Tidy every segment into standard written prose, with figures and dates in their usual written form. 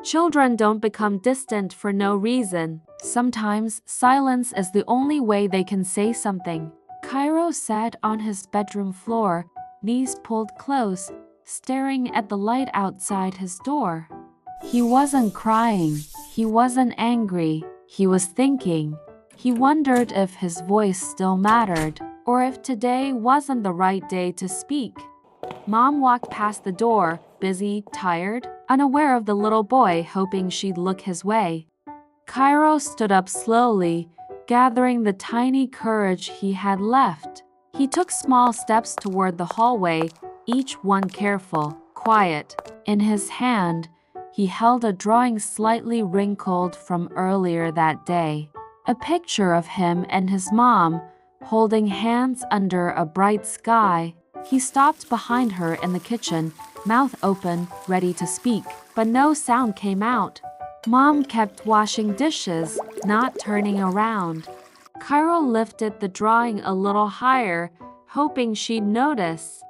Children don't become distant for no reason. Sometimes silence is the only way they can say something. Cairo sat on his bedroom floor, knees pulled close, staring at the light outside his door. He wasn't crying. He wasn't angry. He was thinking. He wondered if his voice still mattered, or if today wasn't the right day to speak. Mom walked past the door, busy, tired, unaware of the little boy, hoping she'd look his way. Cairo stood up slowly, gathering the tiny courage he had left. He took small steps toward the hallway, each one careful, quiet. In his hand, he held a drawing slightly wrinkled from earlier that day. A picture of him and his mom, holding hands under a bright sky. He stopped behind her in the kitchen, mouth open, ready to speak, but no sound came out. Mom kept washing dishes, not turning around. Cairo lifted the drawing a little higher, hoping she'd notice.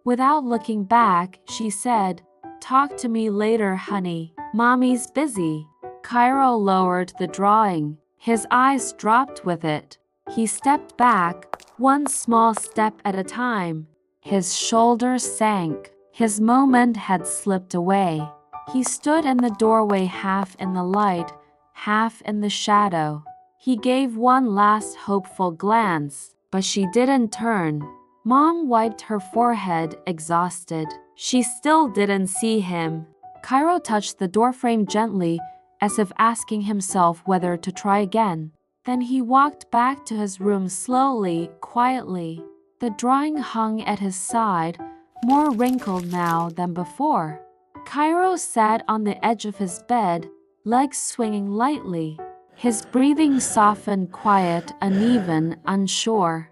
Without looking back, she said, "Talk to me later, honey. Mommy's busy." Cairo lowered the drawing. His eyes dropped with it. He stepped back, one small step at a time. His shoulders sank. His moment had slipped away. He stood in the doorway, half in the light, half in the shadow. He gave one last hopeful glance, but she didn't turn. Mom wiped her forehead, exhausted. She still didn't see him. Cairo touched the doorframe gently, as if asking himself whether to try again. Then he walked back to his room slowly, quietly. The drawing hung at his side, more wrinkled now than before. Cairo sat on the edge of his bed, legs swinging lightly. His breathing softened, quiet, uneven, unsure.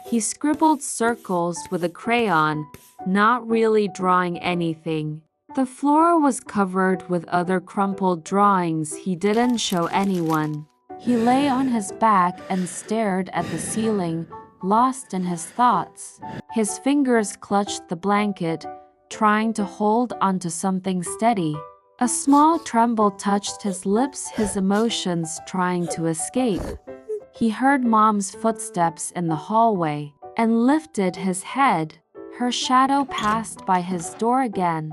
He scribbled circles with a crayon, not really drawing anything. The floor was covered with other crumpled drawings he didn't show anyone. He lay on his back and stared at the ceiling, lost in his thoughts. His fingers clutched the blanket, trying to hold onto something steady. A small tremble touched his lips, his emotions trying to escape. He heard Mom's footsteps in the hallway and lifted his head. Her shadow passed by his door again.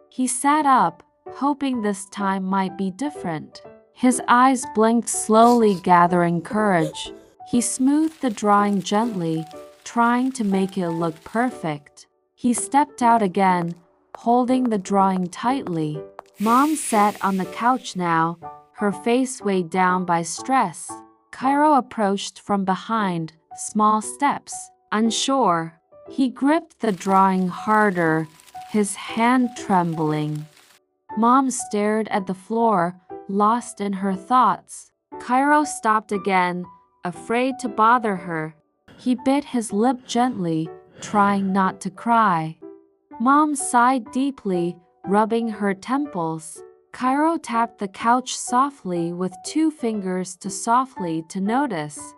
He sat up, hoping this time might be different. His eyes blinked slowly, gathering courage. He smoothed the drawing gently, trying to make it look perfect. He stepped out again, holding the drawing tightly. Mom sat on the couch now, her face weighed down by stress. Cairo approached from behind, small steps, unsure. He gripped the drawing harder, his hand trembling. Mom stared at the floor, lost in her thoughts. Cairo stopped again, afraid to bother her. He bit his lip gently, trying not to cry. Mom sighed deeply, rubbing her temples. Cairo tapped the couch softly with 2 fingers softly to notice.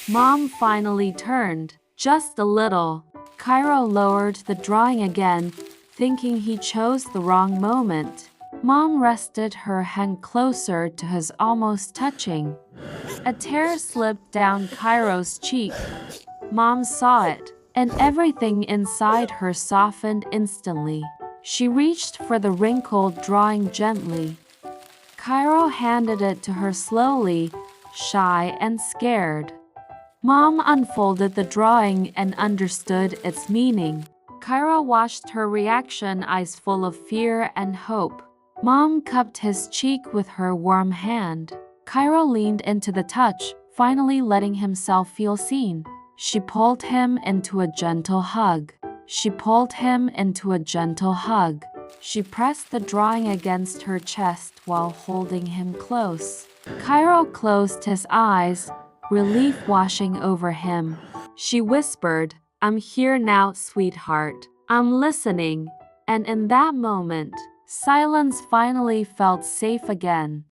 Mom finally turned, just a little. Cairo lowered the drawing again, thinking he chose the wrong moment. Mom rested her hand closer to his, almost touching. A tear slipped down Cairo's cheek. Mom saw it, and everything inside her softened instantly. She reached for the wrinkled drawing gently. Cairo handed it to her slowly, shy and scared. Mom unfolded the drawing and understood its meaning. Cairo watched her reaction, eyes full of fear and hope. Mom cupped his cheek with her warm hand. Cairo leaned into the touch, finally letting himself feel seen. She pulled him into a gentle hug. She pulled him into a gentle hug. She pressed the drawing against her chest while holding him close. Cairo closed his eyes, relief washing over him. She whispered, "I'm here now, sweetheart. I'm listening." And in that moment, silence finally felt safe again.